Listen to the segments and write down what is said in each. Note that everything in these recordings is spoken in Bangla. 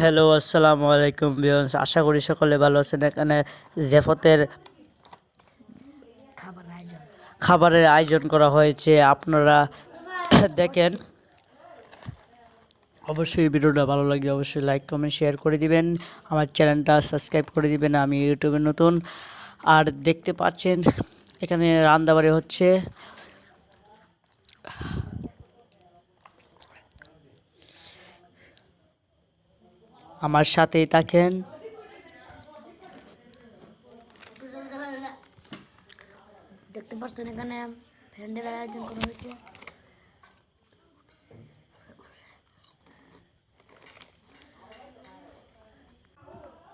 হ্যালো, আসসালামু আলাইকুম ভিউয়ার্স। আশা করি সকলে ভালো আছেন। এখানে জেফতের খাবারের আয়োজন করা হয়েছে, আপনারা দেখেন। অবশ্যই ভিডিওটা ভালো লাগলে অবশ্যই লাইক কমেন্ট শেয়ার করে দিবেন, আমার চ্যানেলটা সাবস্ক্রাইব করে দিবেন। আমি ইউটিউবে নতুন। আর দেখতে পাচ্ছেন এখানে রান্নাবাড়ি হচ্ছে। আমার সাথেই থাকেন। দেখতে পাচ্ছেন এখানে প্যান্ডেলের আয়োজন করা হয়েছে।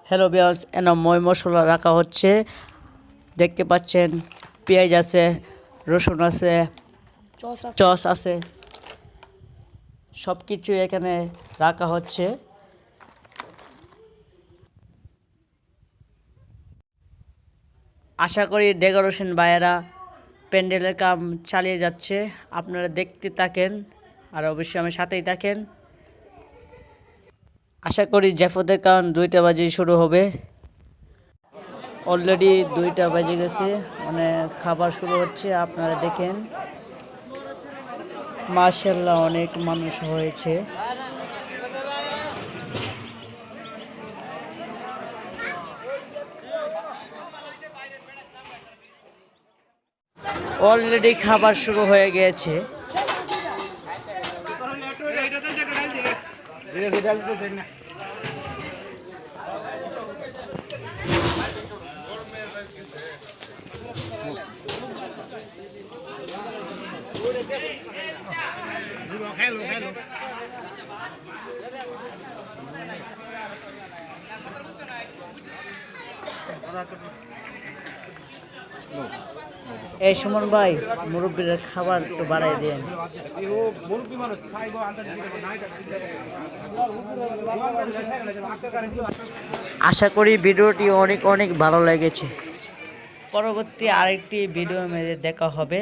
হ্যালো ভিউয়ার্স, ময় মশলা রাখা হচ্ছে। দেখতে পাচ্ছেন পেঁয়াজ আছে, রসুন আছে, চস আছে, সব কিছু এখানে রাখা হচ্ছে। আশা করি ডেকোরেশন ভাইয়েরা প্যান্ডেলের কাম চালিয়ে যাচ্ছে, আপনারা দেখতে থাকেন আর অবশ্যই আমার সাথেই থাকেন। আশা করি জেফতের কাম 2টা বাজে শুরু হবে। অলরেডি 2টা বেজে গেছে, মানে খাবার শুরু হচ্ছে। আপনারা দেখেন, মাশাআল্লাহ অনেক মানুষ হয়েছে। অলরেডি খাবার শুরু হয়ে গিয়েছে। এই সুমন ভাই, মুরব্বীর খাবার একটু বাড়াই দেন। আশা করি ভিডিওটি অনেক ভালো লেগেছে। পরবর্তী আরেকটি ভিডিও মেরে দেখা হবে।